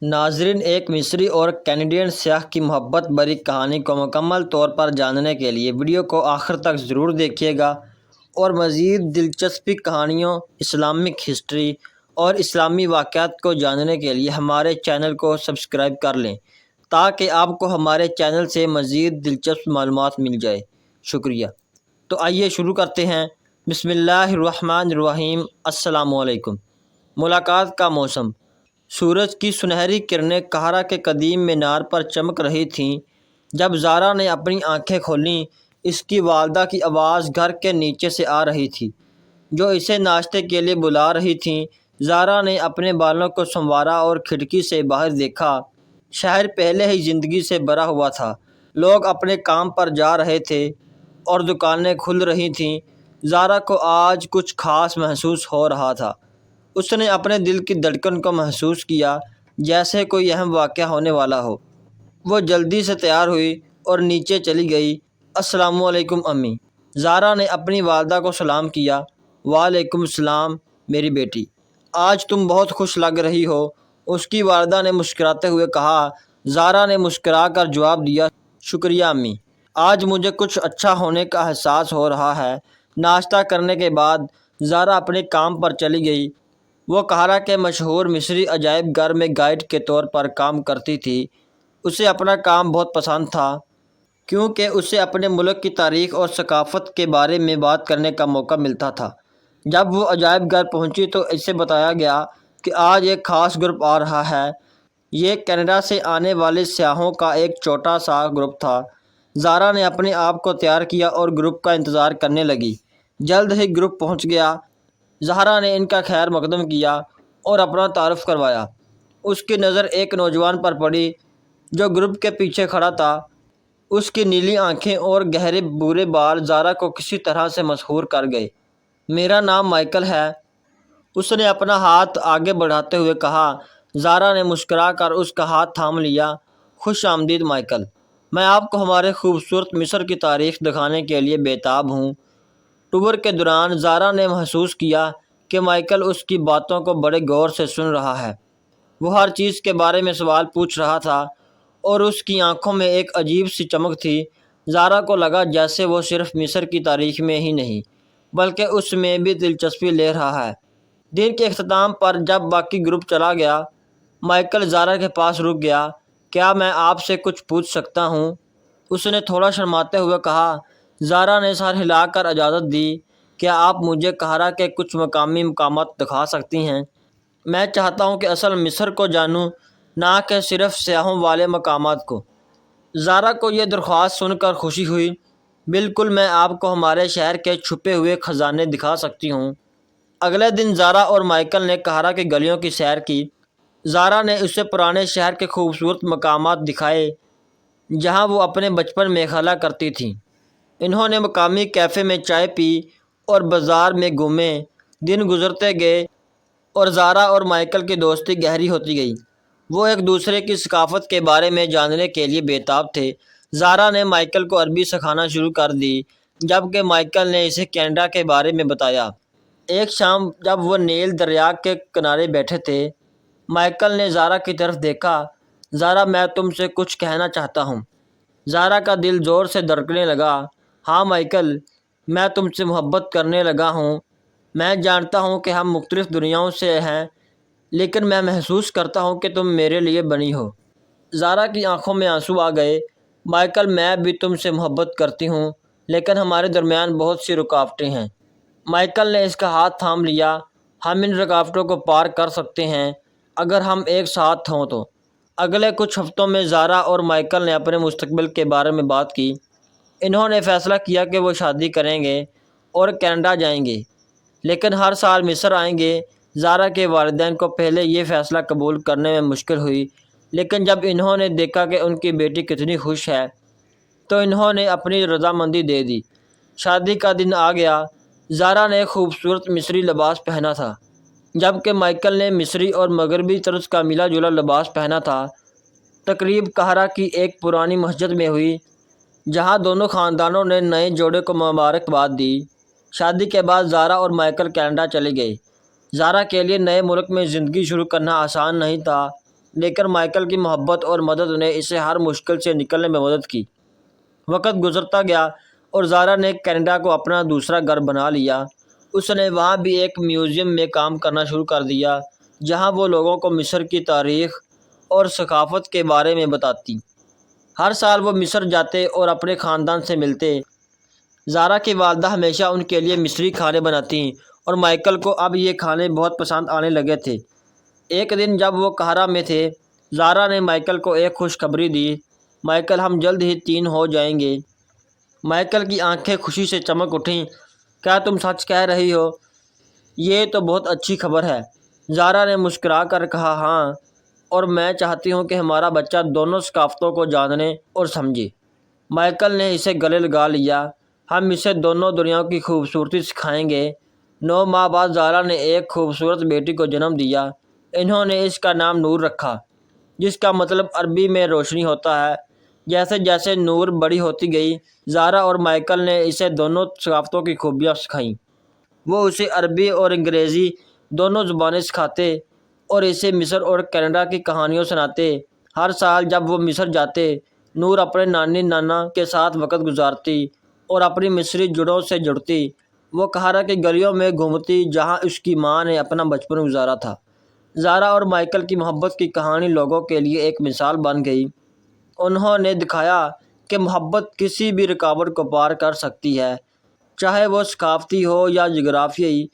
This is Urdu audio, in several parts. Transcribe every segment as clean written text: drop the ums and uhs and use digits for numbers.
ناظرین، ایک مصری اور کینیڈین سیاح کی محبت بھری کہانی کو مکمل طور پر جاننے کے لیے ویڈیو کو آخر تک ضرور دیکھیے گا، اور مزید دلچسپ کہانیوں، اسلامک ہسٹری اور اسلامی واقعات کو جاننے کے لیے ہمارے چینل کو سبسکرائب کر لیں تاکہ آپ کو ہمارے چینل سے مزید دلچسپ معلومات مل جائے۔ شکریہ۔ تو آئیے شروع کرتے ہیں۔ بسم اللہ الرحمن الرحیم۔ السلام علیکم۔ ملاقات کا موسم۔ سورج کی سنہری کرنیں قاہرہ کے قدیم مینار پر چمک رہی تھیں۔ جب زارا نے اپنی آنکھیں کھولیں، اس کی والدہ کی آواز گھر کے نیچے سے آ رہی تھی، جو اسے ناشتے کے لیے بلا رہی تھیں۔ زارا نے اپنے بالوں کو سنوارا اور کھڑکی سے باہر دیکھا۔ شہر پہلے ہی زندگی سے بھرا ہوا تھا۔ لوگ اپنے کام پر جا رہے تھے اور دکانیں کھل رہی تھیں۔ زارا کو آج کچھ خاص محسوس ہو رہا تھا۔ اس نے اپنے دل کی دھڑکن کو محسوس کیا، جیسے کوئی اہم واقعہ ہونے والا ہو۔ وہ جلدی سے تیار ہوئی اور نیچے چلی گئی۔ السلام علیکم امی۔ زارا نے اپنی والدہ کو سلام کیا۔ وعلیکم السلام میری بیٹی، آج تم بہت خوش لگ رہی ہو، اس کی والدہ نے مسکراتے ہوئے کہا۔ زارا نے مسکرا کر جواب دیا، شکریہ امی، آج مجھے کچھ اچھا ہونے کا احساس ہو رہا ہے۔ ناشتہ کرنے کے بعد زارا اپنے کام پر چلی گئی۔ وہ قاہرہ کے مشہور مصری عجائب گھر میں گائیڈ کے طور پر کام کرتی تھی۔ اسے اپنا کام بہت پسند تھا، کیونکہ اسے اپنے ملک کی تاریخ اور ثقافت کے بارے میں بات کرنے کا موقع ملتا تھا۔ جب وہ عجائب گھر پہنچی تو اسے بتایا گیا کہ آج ایک خاص گروپ آ رہا ہے۔ یہ کینیڈا سے آنے والے سیاحوں کا ایک چھوٹا سا گروپ تھا۔ زارا نے اپنے آپ کو تیار کیا اور گروپ کا انتظار کرنے لگی۔ جلد ہی گروپ پہنچ گیا۔ زہرا نے ان کا خیر مقدم کیا اور اپنا تعارف کروایا۔ اس کی نظر ایک نوجوان پر پڑی جو گروپ کے پیچھے کھڑا تھا۔ اس کی نیلی آنکھیں اور گہرے بھورے بال زارا کو کسی طرح سے مسحور کر گئے۔ میرا نام مائیکل ہے، اس نے اپنا ہاتھ آگے بڑھاتے ہوئے کہا۔ زارا نے مسکرا کر اس کا ہاتھ تھام لیا۔ خوش آمدید مائیکل، میں آپ کو ہمارے خوبصورت مصر کی تاریخ دکھانے کے لیے بےتاب ہوں۔ ٹور کے دوران زارا نے محسوس کیا کہ مائیکل اس کی باتوں کو بڑے غور سے سن رہا ہے۔ وہ ہر چیز کے بارے میں سوال پوچھ رہا تھا اور اس کی آنکھوں میں ایک عجیب سی چمک تھی۔ زارا کو لگا جیسے وہ صرف مصر کی تاریخ میں ہی نہیں بلکہ اس میں بھی دلچسپی لے رہا ہے۔ دن کے اختتام پر جب باقی گروپ چلا گیا، مائیکل زارا کے پاس رک گیا۔ کیا میں آپ سے کچھ پوچھ سکتا ہوں؟ اس نے تھوڑا شرماتے ہوئے کہا۔ زارا نے سر ہلا کر اجازت دی۔ کیا آپ مجھے قاہرہ کے کچھ مقامی مقامات دکھا سکتی ہیں؟ میں چاہتا ہوں کہ اصل مصر کو جانوں، نہ کہ صرف سیاحوں والے مقامات کو۔ زارا کو یہ درخواست سن کر خوشی ہوئی۔ بالکل، میں آپ کو ہمارے شہر کے چھپے ہوئے خزانے دکھا سکتی ہوں۔ اگلے دن زارا اور مائیکل نے قاہرہ کی گلیوں کی سیر کی۔ زارا نے اسے پرانے شہر کے خوبصورت مقامات دکھائے جہاں وہ اپنے بچپن میں کھیلا کرتی تھیں۔ انہوں نے مقامی کیفے میں چائے پی اور بازار میں گھومے۔ دن گزرتے گئے اور زارا اور مائیکل کی دوستی گہری ہوتی گئی۔ وہ ایک دوسرے کی ثقافت کے بارے میں جاننے کے لیے بےتاب تھے۔ زارا نے مائیکل کو عربی سکھانا شروع کر دی، جبکہ مائیکل نے اسے کینیڈا کے بارے میں بتایا۔ ایک شام جب وہ نیل دریا کے کنارے بیٹھے تھے، مائیکل نے زارا کی طرف دیکھا۔ زارا، میں تم سے کچھ کہنا چاہتا ہوں۔ زارا کا دل زور سے دھڑکنے لگا۔ ہاں مائیکل، میں تم سے محبت کرنے لگا ہوں۔ میں جانتا ہوں کہ ہم مختلف دنیاؤں سے ہیں، لیکن میں محسوس کرتا ہوں کہ تم میرے لیے بنی ہو۔ زارا کی آنکھوں میں آنسو آ گئے۔ مائیکل، میں بھی تم سے محبت کرتی ہوں، لیکن ہمارے درمیان بہت سی رکاوٹیں ہیں۔ مائیکل نے اس کا ہاتھ تھام لیا۔ ہم ان رکاوٹوں کو پار کر سکتے ہیں اگر ہم ایک ساتھ ہوں تو۔ اگلے کچھ ہفتوں میں زارا اور مائیکل نے اپنے مستقبل کے بارے میں بات کی۔ انہوں نے فیصلہ کیا کہ وہ شادی کریں گے اور کینیڈا جائیں گے، لیکن ہر سال مصر آئیں گے۔ زارا کے والدین کو پہلے یہ فیصلہ قبول کرنے میں مشکل ہوئی، لیکن جب انہوں نے دیکھا کہ ان کی بیٹی کتنی خوش ہے تو انہوں نے اپنی رضامندی دے دی۔ شادی کا دن آ گیا۔ زارا نے خوبصورت مصری لباس پہنا تھا، جبکہ مائیکل نے مصری اور مغربی طرز کا ملا جلا لباس پہنا تھا۔ تقریب قاہرہ کی ایک پرانی مسجد میں ہوئی، جہاں دونوں خاندانوں نے نئے جوڑے کو مبارکباد دی۔ شادی کے بعد زارا اور مائیکل کینیڈا چلے گئے۔ زارا کے لیے نئے ملک میں زندگی شروع کرنا آسان نہیں تھا۔ لیکن مائیکل کی محبت اور مدد نے اسے ہر مشکل سے نکلنے میں مدد کی۔ وقت گزرتا گیا اور زارا نے کینیڈا کو اپنا دوسرا گھر بنا لیا۔ اس نے وہاں بھی ایک میوزیم میں کام کرنا شروع کر دیا جہاں وہ لوگوں کو مصر کی تاریخ اور ثقافت کے بارے میں بتاتی۔ ہر سال وہ مصر جاتے اور اپنے خاندان سے ملتے۔ زارا کی والدہ ہمیشہ ان کے لیے مصری کھانے بناتی اور مائیکل کو اب یہ کھانے بہت پسند آنے لگے تھے۔ ایک دن جب وہ قاہرہ میں تھے، زارا نے مائیکل کو ایک خوشخبری دی۔ مائیکل، ہم جلد ہی 3 ہو جائیں گے۔ مائیکل کی آنکھیں خوشی سے چمک اٹھیں۔ کیا تم سچ کہہ رہی ہو؟ یہ تو بہت اچھی خبر ہے۔ زارا نے مسکرا کر کہا، ہاں، اور میں چاہتی ہوں کہ ہمارا بچہ دونوں ثقافتوں کو جانے اور سمجھے۔ مائیکل نے اسے گلے لگا لیا۔ ہم اسے دونوں دنیاؤں کی خوبصورتی سکھائیں گے۔ 9 ماہ بعد زارا نے ایک خوبصورت بیٹی کو جنم دیا۔ انہوں نے اس کا نام نور رکھا، جس کا مطلب عربی میں روشنی ہوتا ہے۔ جیسے جیسے نور بڑی ہوتی گئی، زارا اور مائیکل نے اسے دونوں ثقافتوں کی خوبیاں سکھائیں۔ وہ اسے عربی اور انگریزی دونوں زبانیں سکھاتے اور اسے مصر اور کینیڈا کی کہانیاں سناتے۔ ہر سال جب وہ مصر جاتے، نور اپنے نانی نانا کے ساتھ وقت گزارتی اور اپنی مصری جڑوں سے جڑتی۔ وہ قاہرہ کی گلیوں میں گھومتی جہاں اس کی ماں نے اپنا بچپن گزارا تھا۔ زارا اور مائیکل کی محبت کی کہانی لوگوں کے لیے ایک مثال بن گئی۔ انہوں نے دکھایا کہ محبت کسی بھی رکاوٹ کو پار کر سکتی ہے، چاہے وہ ثقافتی ہو یا جغرافیائی۔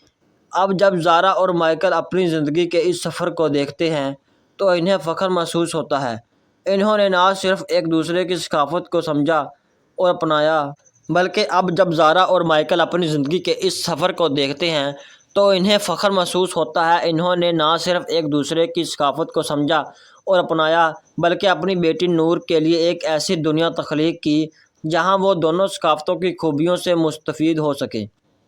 اب جب زارا اور مائیکل اپنی زندگی کے اس سفر کو دیکھتے ہیں تو انہیں فخر محسوس ہوتا ہے۔ انہوں نے نہ صرف ایک دوسرے کی ثقافت کو سمجھا اور اپنایا، بلکہ اب جب زارا اور مائیکل اپنی زندگی کے اس سفر کو دیکھتے ہیں تو انہیں فخر محسوس ہوتا ہے۔ انہوں نے نہ صرف ایک دوسرے کی ثقافت کو سمجھا اور اپنایا، بلکہ اپنی بیٹی نور کے لیے ایک ایسی دنیا تخلیق کی جہاں وہ دونوں ثقافتوں کی خوبیوں سے مستفید ہو سکے۔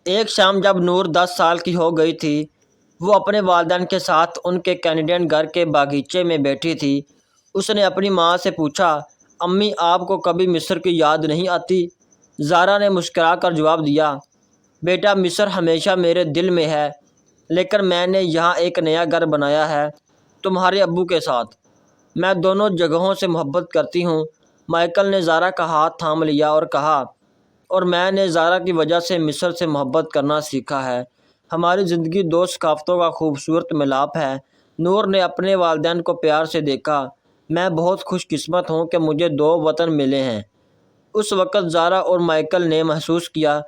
ایک شام جب نور 10 سال کی ہو گئی تھی، وہ اپنے والدین کے ساتھ ان کے کینیڈین گھر کے باغیچے میں بیٹھی تھی۔ اس نے اپنی ماں سے پوچھا، امی، آپ کو کبھی مصر کی یاد نہیں آتی؟ زارا نے مسکرا کر جواب دیا، بیٹا، مصر ہمیشہ میرے دل میں ہے، لیکن میں نے یہاں ایک نیا گھر بنایا ہے، تمہارے ابو کے ساتھ۔ میں دونوں جگہوں سے محبت کرتی ہوں۔ مائیکل نے زارا کا ہاتھ تھام لیا اور کہا، اور میں نے زارا کی وجہ سے مصر سے محبت کرنا سیکھا ہے۔ ہماری زندگی 2 ثقافتوں کا خوبصورت ملاپ ہے۔ نور نے اپنے والدین کو پیار سے دیکھا۔ میں بہت خوش قسمت ہوں کہ مجھے 2 وطن ملے ہیں۔ اس وقت زارا اور مائیکل نے محسوس کیا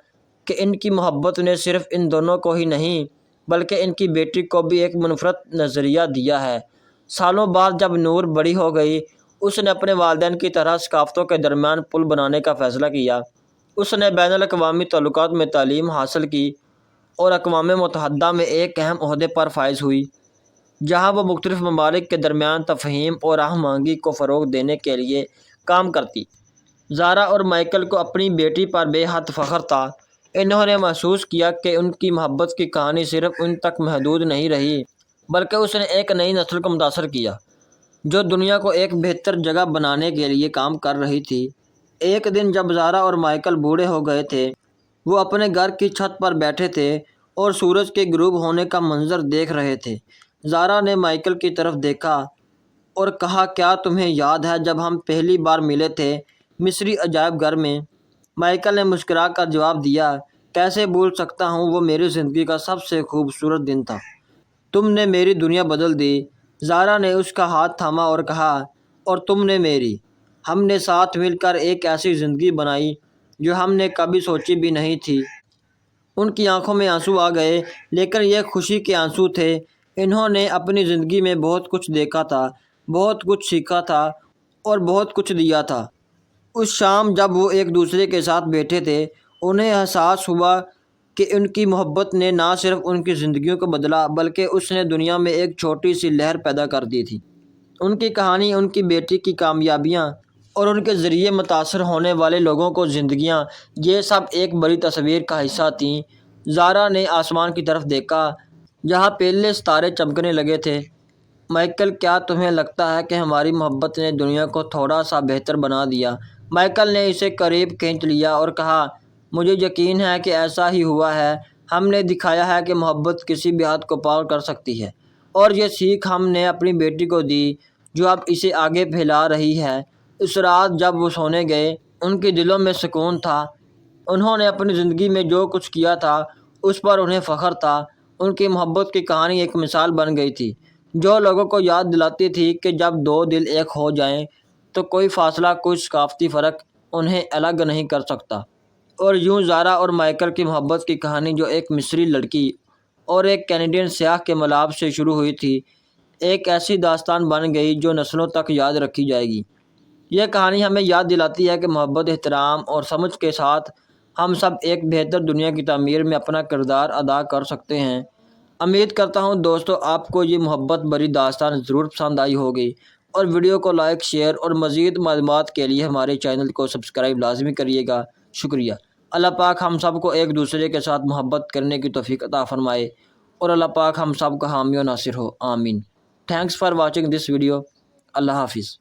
کہ ان کی محبت نے صرف ان دونوں کو ہی نہیں بلکہ ان کی بیٹی کو بھی ایک منفرد نظریہ دیا ہے۔ سالوں بعد جب نور بڑی ہو گئی، اس نے اپنے والدین کی طرح ثقافتوں کے درمیان پل بنانے کا فیصلہ کیا۔ اس نے بین الاقوامی تعلقات میں تعلیم حاصل کی اور اقوام متحدہ میں ایک اہم عہدے پر فائز ہوئی، جہاں وہ مختلف ممالک کے درمیان تفہیم اور ہم آہنگی کو فروغ دینے کے لیے کام کرتی۔ زارا اور مائیکل کو اپنی بیٹی پر بے حد فخر تھا۔ انہوں نے محسوس کیا کہ ان کی محبت کی کہانی صرف ان تک محدود نہیں رہی، بلکہ اس نے ایک نئی نسل کو متاثر کیا، جو دنیا کو ایک بہتر جگہ بنانے کے لیے کام کر رہی تھی۔ ایک دن جب زارا اور مائیکل بوڑھے ہو گئے تھے، وہ اپنے گھر کی چھت پر بیٹھے تھے اور سورج کے غروب ہونے کا منظر دیکھ رہے تھے۔ زارا نے مائیکل کی طرف دیکھا اور کہا، کیا تمہیں یاد ہے جب ہم پہلی بار ملے تھے مصری عجائب گھر میں؟ مائیکل نے مسکرا کر جواب دیا، کیسے بھول سکتا ہوں، وہ میری زندگی کا سب سے خوبصورت دن تھا۔ تم نے میری دنیا بدل دی۔ زارا نے اس کا ہاتھ تھاما اور کہا، اور تم نے میری۔ ہم نے ساتھ مل کر ایک ایسی زندگی بنائی جو ہم نے کبھی سوچی بھی نہیں تھی۔ ان کی آنکھوں میں آنسو آ گئے، لیکن یہ خوشی کے آنسو تھے۔ انہوں نے اپنی زندگی میں بہت کچھ دیکھا تھا، بہت کچھ سیکھا تھا اور بہت کچھ دیا تھا۔ اس شام جب وہ ایک دوسرے کے ساتھ بیٹھے تھے، انہیں احساس ہوا کہ ان کی محبت نے نہ صرف ان کی زندگیوں کو بدلا بلکہ اس نے دنیا میں ایک چھوٹی سی لہر پیدا کر دی تھی۔ ان کی کہانی، ان کی بیٹی کی کامیابیاں اور ان کے ذریعے متاثر ہونے والے لوگوں کو زندگیاں، یہ سب ایک بڑی تصویر کا حصہ تھیں۔ زارا نے آسمان کی طرف دیکھا جہاں پہلے ستارے چمکنے لگے تھے۔ مائیکل، کیا تمہیں لگتا ہے کہ ہماری محبت نے دنیا کو تھوڑا سا بہتر بنا دیا؟ مائیکل نے اسے قریب کھینچ لیا اور کہا، مجھے یقین ہے کہ ایسا ہی ہوا ہے۔ ہم نے دکھایا ہے کہ محبت کسی بھی حد کو پار کر سکتی ہے، اور یہ سیکھ ہم نے اپنی بیٹی کو دی جو اب اسے آگے پھیلا رہی ہے۔ اس رات جب وہ سونے گئے ان کے دلوں میں سکون تھا۔ انہوں نے اپنی زندگی میں جو کچھ کیا تھا اس پر انہیں فخر تھا۔ ان کی محبت کی کہانی ایک مثال بن گئی تھی جو لوگوں کو یاد دلاتی تھی کہ جب دو دل ایک ہو جائیں تو کوئی فاصلہ، کوئی ثقافتی فرق انہیں الگ نہیں کر سکتا۔ اور یوں زارا اور مائیکل کی محبت کی کہانی، جو ایک مصری لڑکی اور ایک کینیڈین سیاح کے ملاپ سے شروع ہوئی تھی، ایک ایسی داستان بن گئی جو نسلوں تک یاد رکھی جائے گی۔ یہ کہانی ہمیں یاد دلاتی ہے کہ محبت، احترام اور سمجھ کے ساتھ ہم سب ایک بہتر دنیا کی تعمیر میں اپنا کردار ادا کر سکتے ہیں۔ امید کرتا ہوں دوستو آپ کو یہ محبت بھری داستان ضرور پسند آئی ہوگی، اور ویڈیو کو لائک، شیئر اور مزید معلومات کے لیے ہمارے چینل کو سبسکرائب لازمی کریے گا۔ شکریہ۔ اللہ پاک ہم سب کو ایک دوسرے کے ساتھ محبت کرنے کی توفیق عطا فرمائے، اور اللہ پاک ہم سب کا حامی و ناصر ہو، آمین۔ Thanks for watching this video. اللہ حافظ۔